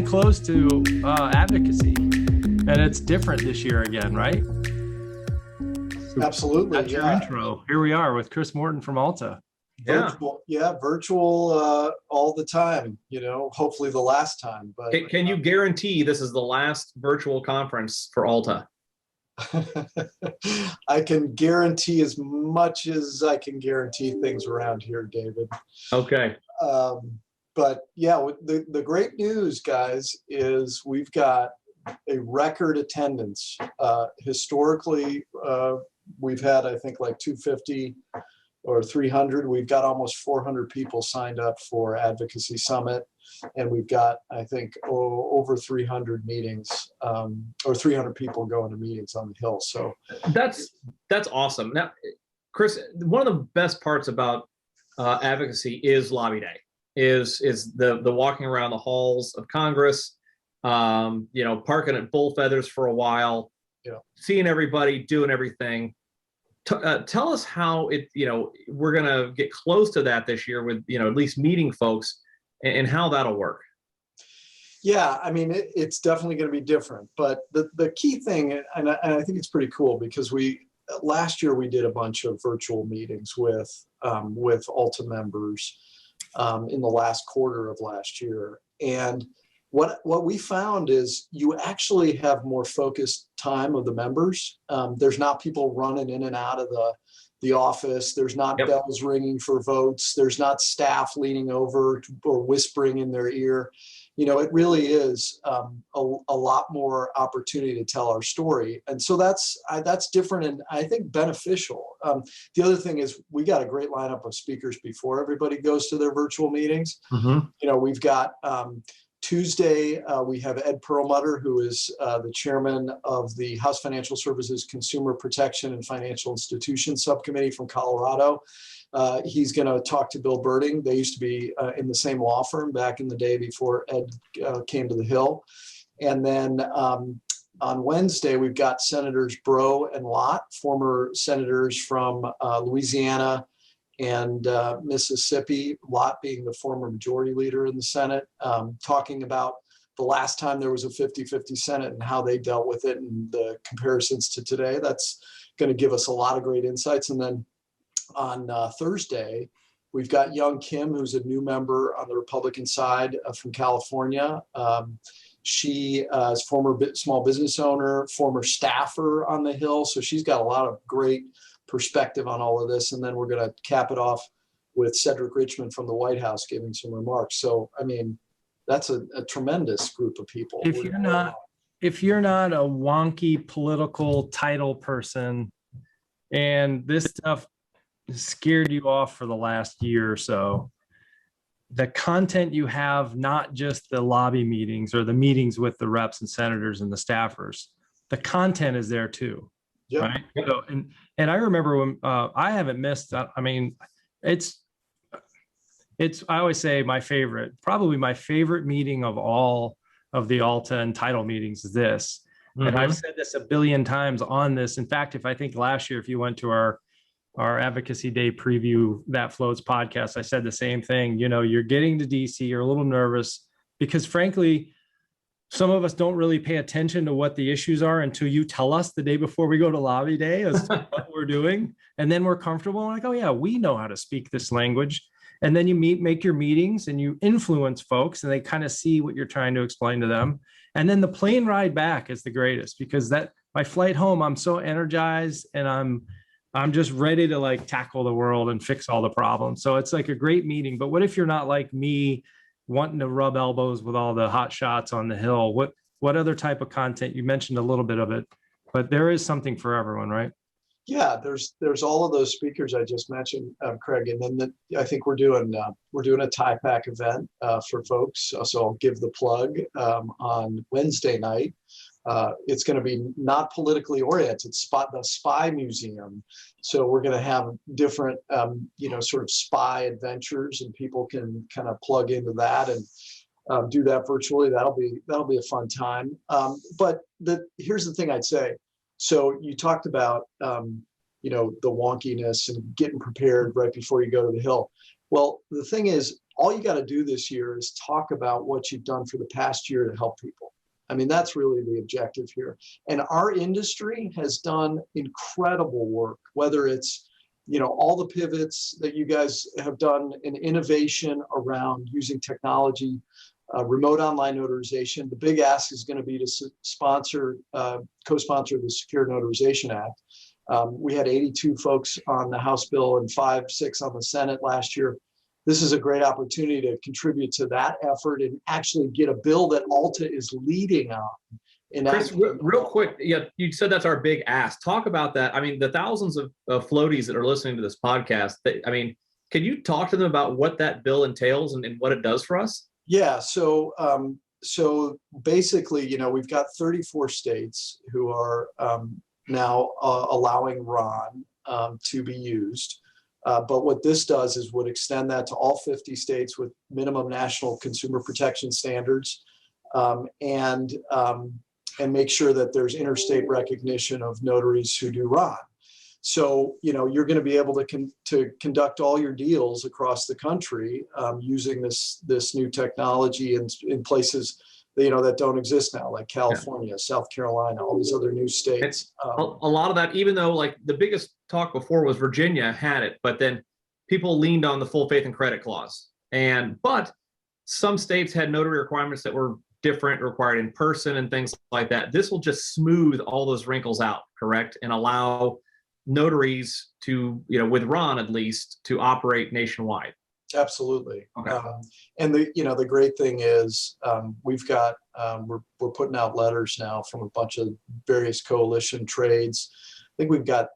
close to advocacy, and it's different this year again, right? Absolutely. That's your intro. Here we are with Chris Morton from ALTA. Virtual all the time, hopefully the last time. But can you guarantee this is the last virtual conference for ALTA? I can guarantee as much as I can guarantee things around here, David. Okay. But yeah, the great news, guys, is we've got a record attendance. Historically, we've had, I think, like 250 or 300. We've got almost 400 people signed up for Advocacy Summit. And we've got, I think, over 300 meetings, or 300 people going to meetings on the Hill. So that's awesome. Now, Chris, one of the best parts about advocacy is Lobby Day, is the walking around the halls of Congress, parking at Bull Feathers for a while, seeing everybody, doing everything. Tell us how we're going to get close to that this year with, at least meeting folks, and how that'll work. Yeah, I mean, it's definitely going to be different. But the key thing, and I think it's pretty cool, because last year we did a bunch of virtual meetings with ALTA members in the last quarter of last year. And what we found is you actually have more focused time of the members. There's not people running in and out of the office. There's not bells ringing for votes. There's not staff leaning over or whispering in their ear. It really is a lot more opportunity to tell our story. And so that's different and I think beneficial. The other thing is we got a great lineup of speakers before everybody goes to their virtual meetings. Mm-hmm. We've got Tuesday, we have Ed Perlmutter, who is the chairman of the House Financial Services Consumer Protection and Financial Institutions Subcommittee from Colorado. He's going to talk to Bill Birding. They used to be in the same law firm back in the day before Ed came to the Hill. And then on Wednesday, we've got Senators Breaux and Lott, former senators from Louisiana and Mississippi, Lott being the former majority leader in the Senate, talking about the last time there was a 50-50 Senate and how they dealt with it and the comparisons to today. That's going to give us a lot of great insights. And then on Thursday, we've got Young Kim, who's a new member on the Republican side from California. She is former small business owner, former staffer on the Hill. So she's got a lot of great perspective on all of this. And then we're going to cap it off with Cedric Richmond from the White House giving some remarks. So, I mean, that's a tremendous group of people. If you're not a wonky political title person and this stuff scared you off for the last year or so, the content you have, not just the lobby meetings or the meetings with the reps and senators and the staffers, the content is there too. Yep. Right. So, and I remember when I haven't missed. I mean, it's. I always say probably my favorite meeting of all of the ALTA and title meetings is this. Mm-hmm. And I've said this a billion times on this. In fact, I think last year, if you went to our Advocacy Day preview, That Floats podcast, I said the same thing. You're getting to DC, you're a little nervous because frankly, some of us don't really pay attention to what the issues are until you tell us the day before we go to lobby day as to what we're doing. And then we're comfortable. Like, oh yeah, we know how to speak this language. And then you make your meetings and you influence folks and they kind of see what you're trying to explain to them. And then the plane ride back is the greatest because my flight home, I'm so energized and I'm just ready to like tackle the world and fix all the problems. So it's like a great meeting. But what if you're not like me, wanting to rub elbows with all the hot shots on the Hill? What other type of content? You mentioned a little bit of it, but there is something for everyone, right? Yeah, there's all of those speakers I just mentioned, Craig, and then I think we're doing a tie pack event for folks. So I'll give the plug on Wednesday night. It's going to be not politically oriented. The Spy Museum. So we're going to have different, sort of spy adventures, and people can kind of plug into that and do that virtually. That'll be a fun time. But here's the thing I'd say. So you talked about, the wonkiness and getting prepared right before you go to the Hill. Well, the thing is, all you got to do this year is talk about what you've done for the past year to help people. I mean, that's really the objective here. And our industry has done incredible work, whether it's, all the pivots that you guys have done in innovation around using technology, remote online notarization. The big ask is going to be to co-sponsor the Secure Notarization Act. We had 82 folks on the House bill and 6 on the Senate last year. This is a great opportunity to contribute to that effort and actually get a bill that ALTA is leading on. Chris, real quick, you said that's our big ask. Talk about that. I mean, the thousands of floaties that are listening to this podcast, can you talk to them about what that bill entails and what it does for us? Yeah, so basically, we've got 34 states who are now allowing RON to be used. But what this does is would extend that to all 50 states with minimum national consumer protection standards, and make sure that there's interstate recognition of notaries who do RON. So, you're going to be able to conduct all your deals across the country using this new technology in places that don't exist now, like California, South Carolina, all these other new states. A lot of that, even though like the biggest talk before was Virginia had it, but then people leaned on the full faith and credit clause. But some states had notary requirements that were different, required in person and things like that. This will just smooth all those wrinkles out, correct? And allow notaries to, with RON at least, to operate nationwide. Absolutely. Okay. And the great thing is we've got we're putting out letters now from a bunch of various coalition trades. I think we've got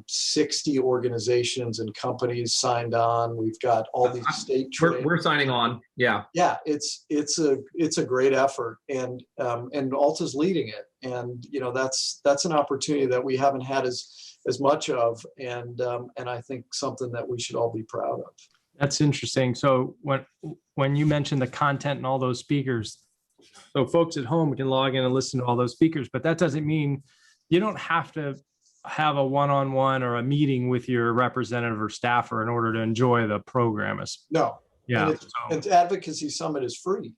60 organizations and companies signed on. We've got all these state trades. We're signing on. Yeah. Yeah, it's a great effort, and ALTA's leading it, and that's an opportunity that we haven't had as much of, and I think something that we should all be proud of. That's interesting. So when you mentioned the content and all those speakers, so folks at home can log in and listen to all those speakers, but that doesn't mean you don't have to have a one-on-one or a meeting with your representative or staffer in order to enjoy the program. No. Yeah. And Advocacy Summit is free.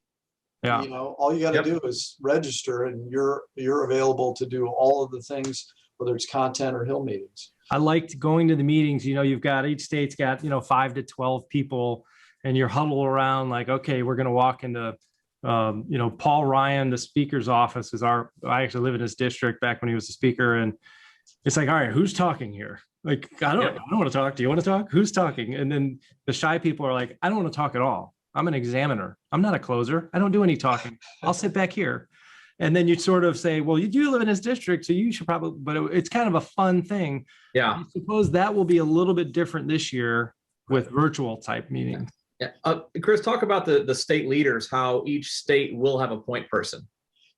Yeah. All you got to do is register, and you're available to do all of the things, whether it's content or Hill meetings. I liked going to the meetings. You've got each state's got 5 to 12 people, and you're huddled around like, okay, we're going to walk into Paul Ryan, the speaker's office I actually live in his district back when he was the speaker, and it's like, all right, who's talking here? Like, I don't want to talk. Do you want to talk? Who's talking? And then the shy people are like, I don't want to talk at all. I'm an examiner. I'm not a closer. I don't do any talking. I'll sit back here. And then you sort of say, well, you do live in his district, so you should probably, but it's kind of a fun thing. Yeah. I suppose that will be a little bit different this year with virtual type meetings. Yeah. Chris, talk about the state leaders, how each state will have a point person.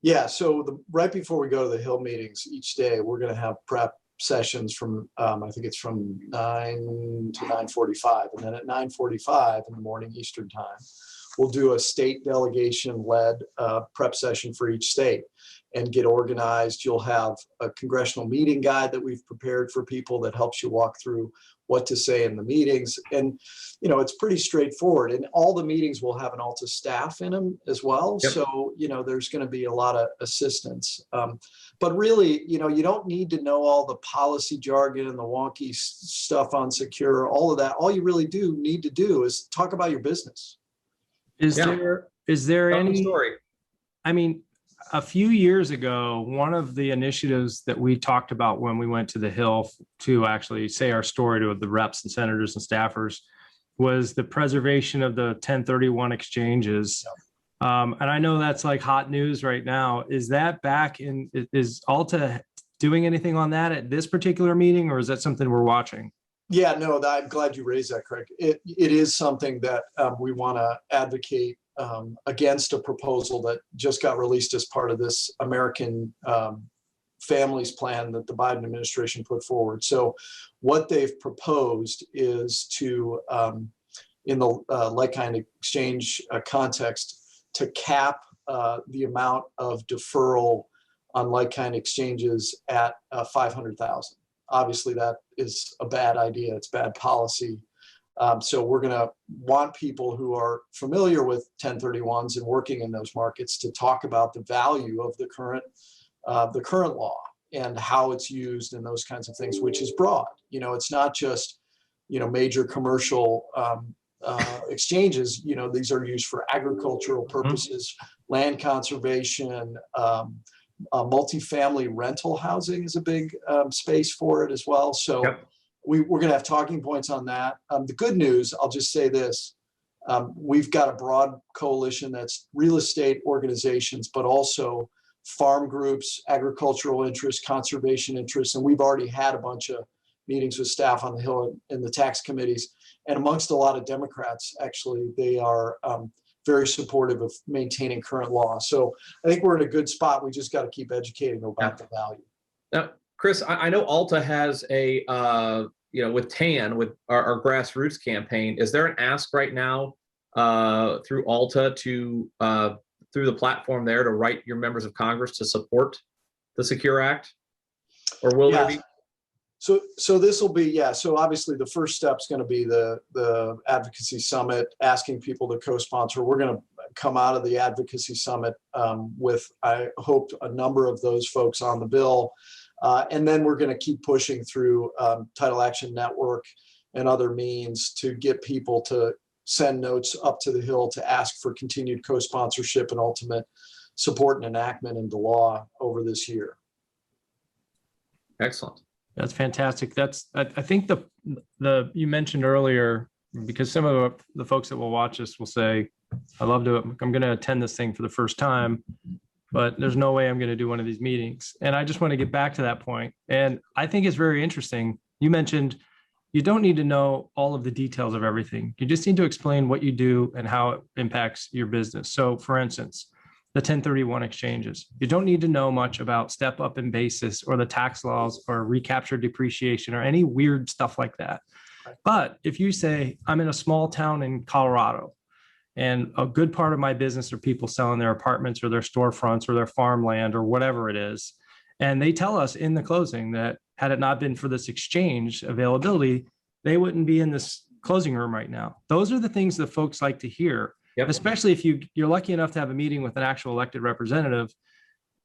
Yeah. So right before we go to the Hill meetings each day, we're going to have prep sessions from, I think it's from 9 to 9:45. And then at 9:45 in the morning Eastern time, we'll do a state delegation-led prep session for each state and get organized. You'll have a congressional meeting guide that we've prepared for people that helps you walk through what to say in the meetings. And, it's pretty straightforward. And all the meetings will have an ALTA staff in them as well. Yep. So, there's going to be a lot of assistance. But really, you don't need to know all the policy jargon and the wonky stuff on secure, all of that. All you really need to do is talk about your business. Is there any story? I mean, a few years ago, one of the initiatives that we talked about when we went to the Hill to actually say our story to the reps and senators and staffers was the preservation of the 1031 exchanges. And I know that's like hot news right now. Is that back in, is ALTA doing anything on that at this particular meeting, or is that something we're watching? Yeah, no, I'm glad you raised that, Craig. It is something that we want to advocate against a proposal that just got released as part of this American Families Plan that the Biden administration put forward. So what they've proposed is to, in the like-kind exchange context, to cap the amount of deferral on like-kind exchanges at 500,000. Obviously, that is a bad idea. It's bad policy. So we're going to want people who are familiar with 1031s and working in those markets to talk about the value of the current law and how it's used and those kinds of things, which is broad. It's not just, major commercial exchanges. These are used for agricultural purposes, land conservation, multifamily rental housing is a big space for it as well. So Yep. we're going to have talking points on that. The good news, I'll just say this, we've got a broad coalition that's real estate organizations, but also farm groups, agricultural interests, conservation interests, and we've already had a bunch of meetings with staff on the Hill and the tax committees. And amongst a lot of Democrats, actually, they are very supportive of maintaining current law. So I think we're in a good spot. We just got to keep educating about the value. Now, Chris, I know ALTA has a, with TAN, with our grassroots campaign. Is there an ask right now through ALTA to, through the platform there, to write your members of Congress to support the Secure Act? Or will there be? So this will be, so obviously the first step is going to be the Advocacy Summit, asking people to co-sponsor. We're going to come out of the Advocacy Summit with, I hope, a number of those folks on the bill. And then we're going to keep pushing through Title Action Network and other means to get people to send notes up to the Hill to ask for continued co-sponsorship and ultimate support and enactment into law over this year. Excellent. That's fantastic. I think the you mentioned earlier, because some of the folks that will watch this will say, I'm going to attend this thing for the first time, but there's no way I'm going to do one of these meetings. And I just want to get back to that point. And I think it's very interesting. You mentioned you don't need to know all of the details of everything. You just need to explain what you do and how it impacts your business. So for instance, the 1031 exchanges. You don't need to know much about step up in basis or the tax laws or recapture depreciation or any weird stuff like that. Right. But if you say, I'm in a small town in Colorado and a good part of my business are people selling their apartments or their storefronts or their farmland or whatever it is, and they tell us in the closing that had it not been for this exchange availability, they wouldn't be in this closing room right now. Those are the things that folks like to hear. Yep. Especially if you're lucky enough to have a meeting with an actual elected representative.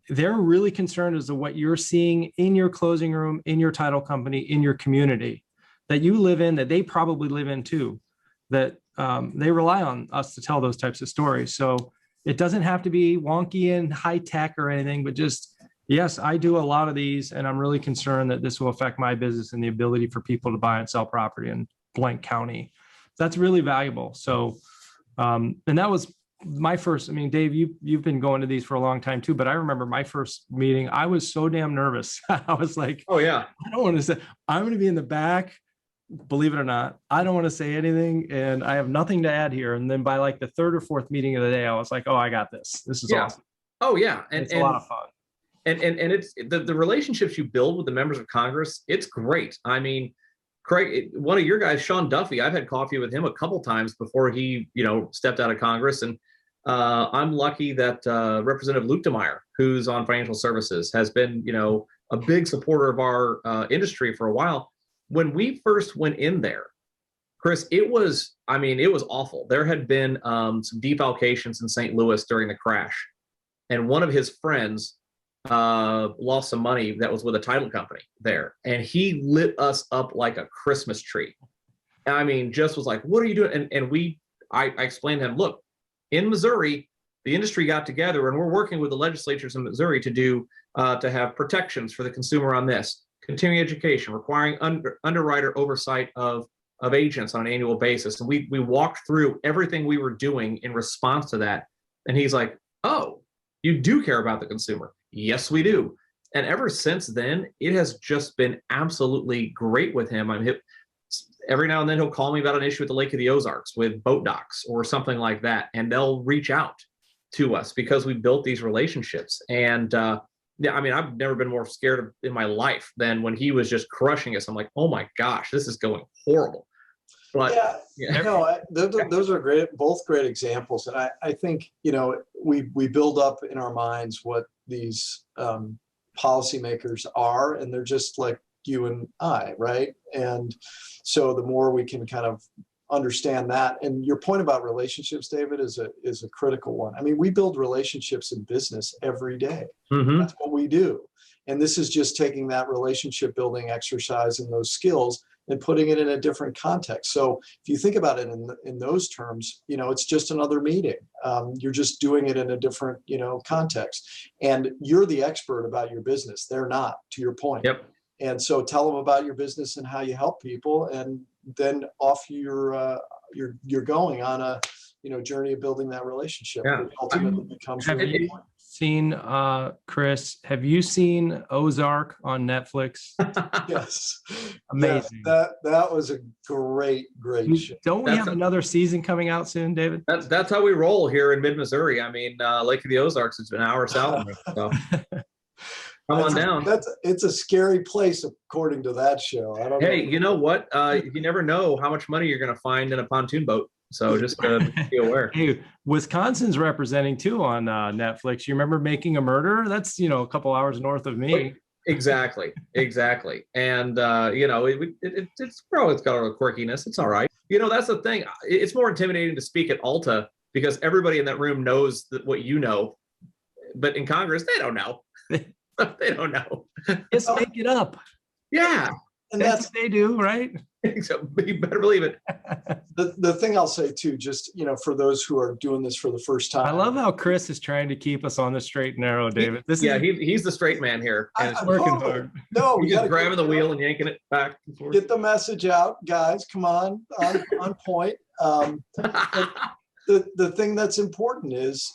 They're really concerned as to what you're seeing in your closing room, in your title company, in your community that you live in, that they probably live in too, that they rely on us to tell those types of stories. So it doesn't have to be wonky and high tech or anything, but just, yes, I do a lot of these and I'm really concerned that this will affect my business and the ability for people to buy and sell property in blank county. That's really valuable. So and that was my first, Dave, you've been going to these for a long time too, but I remember my first meeting, I was so damn nervous. I was like, oh yeah, I don't want to say, I'm going to be in the back, believe it or not. I don't want to say anything and I have nothing to add here. And then by like the third or fourth meeting of the day, I was like, oh, I got this. This is awesome. Oh yeah. And it's a lot of fun. And it's the relationships you build with the members of Congress, it's great. Craig, one of your guys, Sean Duffy, I've had coffee with him a couple times before he, stepped out of Congress. And I'm lucky that Representative Luke DeMeyer, who's on financial services, has been, a big supporter of our industry for a while. When we first went in there, Chris, it was awful. There had been some defalcations in St. Louis during the crash. And one of his friends lost some money that was with a title company there, and he lit us up like a Christmas tree. Just was like, what are you doing? And I explained to him, look, in Missouri, the industry got together and we're working with the legislatures in Missouri to do to have protections for the consumer on this, continuing education, requiring underwriter oversight of agents on an annual basis. And we walked through everything we were doing in response to that. And he's like, oh, you do care about the consumer. Yes, we do. And ever since then, it has just been absolutely great with him. Every now and then he'll call me about an issue at the Lake of the Ozarks with boat docks or something like that. And they'll reach out to us because we built these relationships. And I've never been more scared in my life than when he was just crushing us. I'm like, oh my gosh, this is going horrible. But those are great, both great examples. And I think, we build up in our minds what these policymakers are, and they're just like you and I, right? And so the more we can kind of understand that. And your point about relationships, David, is a critical one. I mean, we build relationships in business every day. Mhm. That's what we do. And this is just taking that relationship building exercise and those skills and putting it in a different context. So if you think about it in those terms, it's just another meeting. You're just doing it in a different, context. And you're the expert about your business. They're not, to your point. Yep. And so tell them about your business and how you help people, and then off you're going on a journey of building that relationship. Yeah. Which ultimately becomes Have really you important. seen, Chris, have you seen Ozark on Netflix? Yes. Amazing. Yes, that was a great show. Don't we have another season coming out soon, David? That's how we roll here in mid-Missouri. I mean, Lake of the Ozarks is an hour south of me, so come on down. It's a scary place according to that show. I don't know. Hey, you know what? You never know how much money you're going to find in a pontoon boat. So just be aware. Hey, Wisconsin's representing too on Netflix. You remember Making a Murder? That's, a couple hours north of me. Exactly. And it's probably got a little quirkiness. It's all right. That's the thing. It's more intimidating to speak at ALTA because everybody in that room knows what you know, but in Congress they don't know. They don't know. Just make it up. Yeah, And That's what they do, right? so you better believe it. the thing I'll say too, just for those who are doing this for the first time. I love how Chris is trying to keep us on the straight and narrow, David. He's the straight man here. And I'm working hard. No, he's just grabbing the wheel and yanking it back and forth. Get the message out, guys. Come on point. The thing that's important is,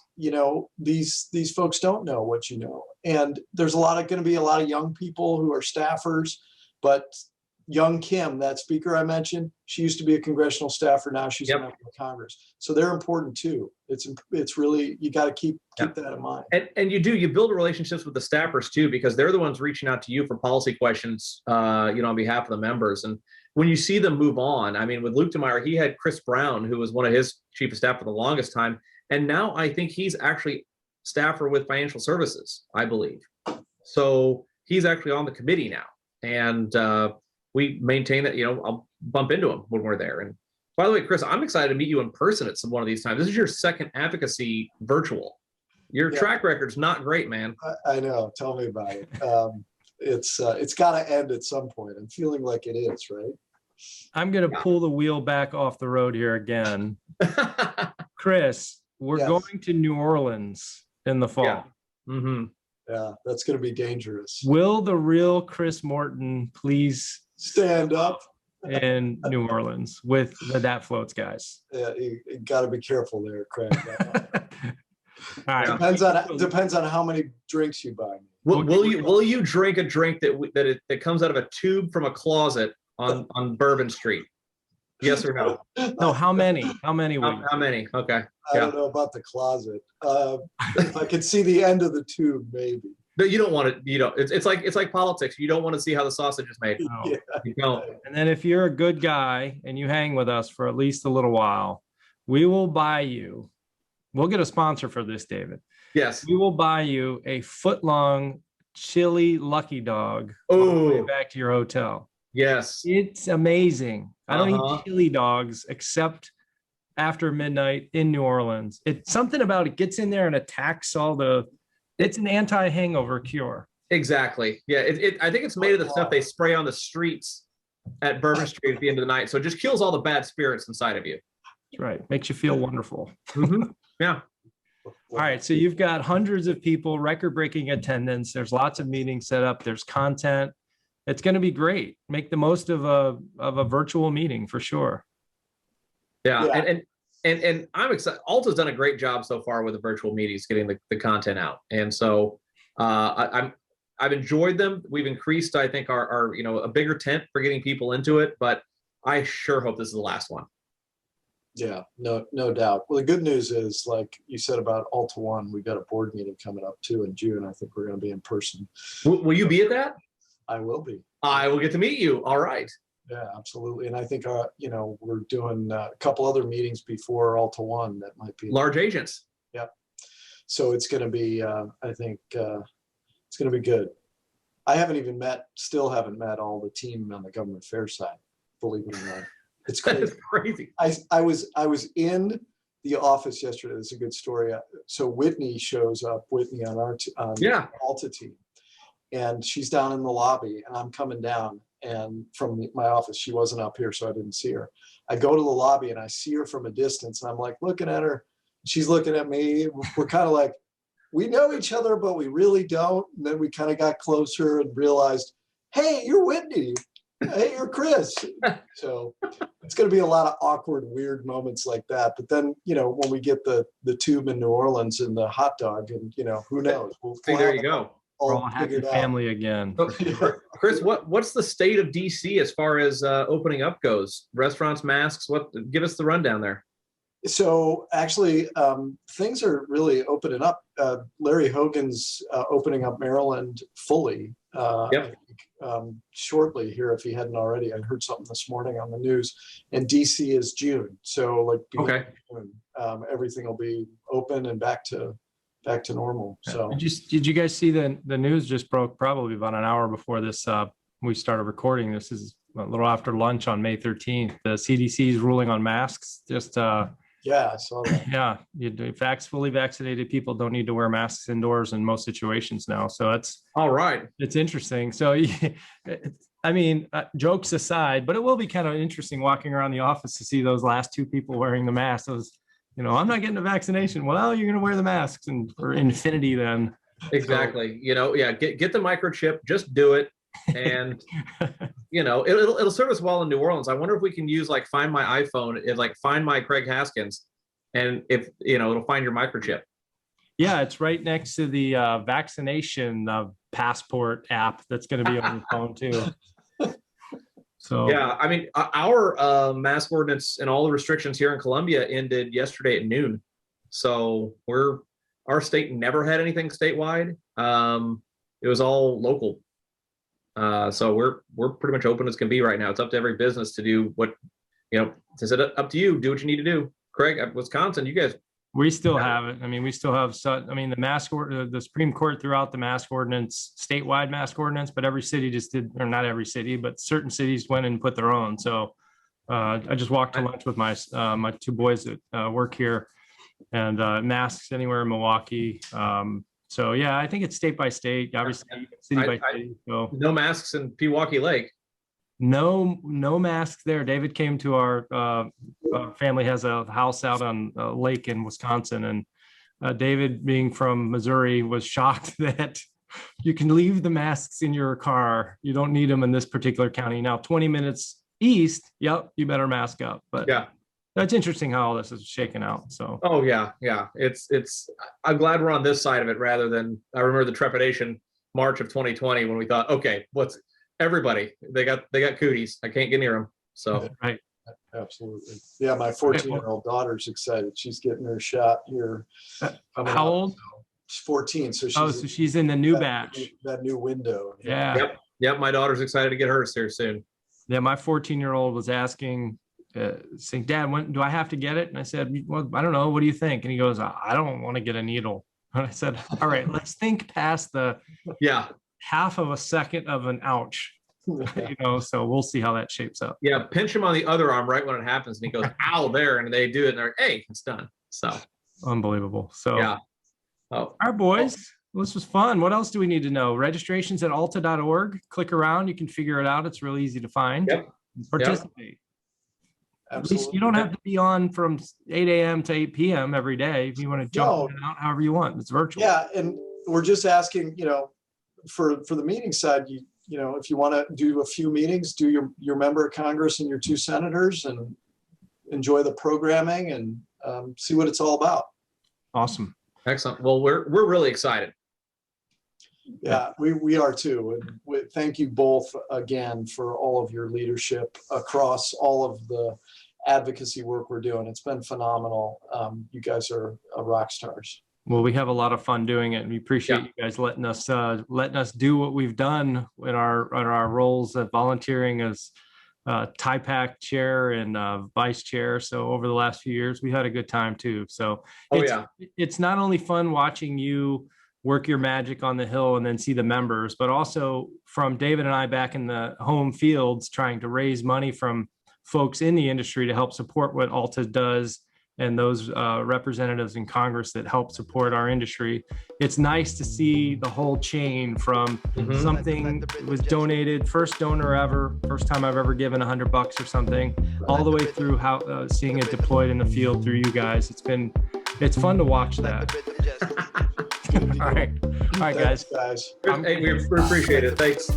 these folks don't know what you know. And there's going to be a lot of young people who are staffers, but young Kim, that speaker I mentioned, she used to be a congressional staffer. Now she's a member of Congress. So they're important too. It's really, you got to keep that in mind. And you build relationships with the staffers too, because they're the ones reaching out to you for policy questions, on behalf of the members. And when you see them move on, I mean, with Luke DeMeyer, he had Chris Brown, who was one of his chief of staff for the longest time. And now I think he's actually staffer with financial services, I believe. So he's actually on the committee now. And we maintain that, I'll bump into him when we're there. And by the way, Chris, I'm excited to meet you in person at one of these times. This is your second advocacy virtual. Your track record's not great, man. I know. Tell me about it. It's got to end at some point. I'm feeling like it is, right? I'm going to pull the wheel back off the road here again. Chris, we're going to New Orleans in the fall. Yeah. Mm-hmm. Yeah, that's going to be dangerous. Will the real Chris Morton please stand up in New Orleans with the That Floats guys? Yeah, you got to be careful there, Craig. All right. Depends on how many drinks you buy me. Will you drink a drink that comes out of a tube from a closet on Bourbon Street? Yes or no? No. How many? How many? How many? Okay. I don't know about the closet. If I could see the end of the tube, maybe. But you don't want it. It's like politics. You don't want to see how the sausage is made. No. Yeah. You don't. And then if you're a good guy and you hang with us for at least a little while, we will buy you. We'll get a sponsor for this, David. Yes. We will buy you a foot-long chili Lucky Dog on the way back to your hotel. Yes. It's amazing. I don't eat chili dogs except after midnight in New Orleans. It's something about it gets in there and attacks it's an anti-hangover cure. Exactly. Yeah. I think it's made of the stuff they spray on the streets at Bourbon Street at the end of the night. So it just kills all the bad spirits inside of you. That's right. Makes you feel wonderful. Mm-hmm. Yeah. All right. So you've got hundreds of people, record-breaking attendance. There's lots of meetings set up. There's content. It's going to be great. Make the most of a virtual meeting for sure. Yeah. And I'm excited. ALTA's done a great job so far with the virtual meetings, getting the content out. And so I've enjoyed them. We've increased, I think, our a bigger tent for getting people into it, but I sure hope this is the last one. Yeah, no doubt. Well, the good news is, like you said about ALTA One, we've got a board meeting coming up too in June. I think we're going to be in person. Will you be at that? I will be. I will get to meet you. All right. Yeah, absolutely. And I think, we're doing a couple other meetings before ALTA One that might be large agents. Yep. So it's going to be, I think it's going to be good. I still haven't met all the team on the government affairs side, believe it or not. It's That crazy. is crazy. I was in the office yesterday. It's a good story. So Whitney shows up, Whitney on on Yeah. ALTA team, and she's down in the lobby, and I'm coming down and from my office. She wasn't up here, so I didn't see her. I go to the lobby and I see her from a distance, and I'm like looking at her. She's looking at me. We're kind of like, we know each other, but we really don't. And then we kind of got closer and realized, hey, you're Whitney. Hey, you're Chris. So it's going to be a lot of awkward, weird moments like that. But then, when we get the tube in New Orleans and the hot dog, and who knows? We'll See, there you go. We're all all a happy figured out. family again. So, Chris, what's the state of DC as far as opening up goes? Restaurants, masks. Give us the rundown there. So actually, things are really opening up. Larry Hogan's opening up Maryland fully. Yep. I think, shortly here, if he hadn't already. I heard something this morning on the news. And DC is June, so like beginning of June, everything will be open and back to normal. So Did you guys see the news just broke probably about an hour before this we started recording? This is a little after lunch on May 13th. The CDC's ruling on masks. Just yeah, I saw that. yeah, fully vaccinated people don't need to wear masks indoors in most situations now. So it's All right. it's interesting. So I mean, jokes aside, but it will be kind of interesting walking around the office to see those last two people wearing the masks. Those, I'm not getting a vaccination. Well, you're going to wear the masks and for infinity then. Exactly. Get the microchip. Just do it, and it'll serve us well in New Orleans. I wonder if we can use like Find My iPhone, like Find My Craig Haskins, and if it'll find your microchip. Yeah, it's right next to the vaccination passport app that's going to be on your phone too. So yeah, I mean, our mask ordinance and all the restrictions here in Columbia ended yesterday at noon. So our state never had anything statewide. It was all local. So we're pretty much open as can be right now. It's up to every business to do what, it's up to you. Do what you need to do. Craig, Wisconsin, you guys. we still have it. I mean, we still have the mask order, the Supreme Court threw out the mask ordinance, statewide mask ordinance, but every city just did, or not every city, but certain cities went and put their own. So I just walked to lunch with my two boys that work here, and masks anywhere in Milwaukee. So yeah, I think it's state by state, obviously city by city. So No masks in Pewaukee Lake. no masks there. David came to our family has a house out on a lake in Wisconsin, and David, being from Missouri, was shocked that you can leave the masks in your car. You don't need them in this particular county. Now, 20 minutes east, yep, you better mask up. But Yeah. that's interesting how all this is shaken out. So Oh yeah. It's I'm glad we're on this side of it rather than I remember the trepidation March of 2020 when we thought, okay, what's everybody? They got cooties. I can't get near them. So right. Absolutely. Yeah, my 14-year-old daughter's excited. She's getting her shot here. How old? She's 14, so she's in the new batch. That new window. Yeah. Yep. My daughter's excited to get hers here soon. Yeah, my 14-year-old was asking, saying, Dad, when do I have to get it? And I said, well, I don't know. What do you think? And he goes, I don't want to get a needle. And I said, all right, let's think past the half of a second of an ouch. So we'll see how that shapes up. Yeah, pinch him on the other arm right when it happens, and he goes, ow, there, and they do it, and they're like, hey, it's done. So Unbelievable. So yeah. Oh, all right, boys. This was fun. What else do we need to know? Registrations at alta.org. Click around. You can figure it out. It's really easy to find. Yep. Participate. At least Absolutely. you don't have to be on from 8 a.m. to 8 p.m. every day. If you want to jump in and out however you want, it's virtual. Yeah, and we're just asking, for the meeting side, if you want to do a few meetings, do your member of Congress and your two senators, and enjoy the programming and see what it's all about. Awesome. excellent. Well, we're really excited. Yeah, we are too. And thank you both again for all of your leadership across all of the advocacy work we're doing. It's been phenomenal. You guys are rock stars. Well, we have a lot of fun doing it, and we appreciate you guys letting us do what we've done in our roles of volunteering as TIPAC chair and vice chair. So over the last few years, we had a good time too. So it's not only fun watching you work your magic on the Hill and then see the members, but also from David and I back in the home fields trying to raise money from folks in the industry to help support what ALTA does, and those representatives in Congress that help support our industry. It's nice to see the whole chain from something that was donated, first donor ever, first time I've ever given $100 or something, all the way through how seeing it deployed in the field through you guys. It's fun to watch that. All right, guys. Thanks, guys. Hey, we appreciate it. Thanks.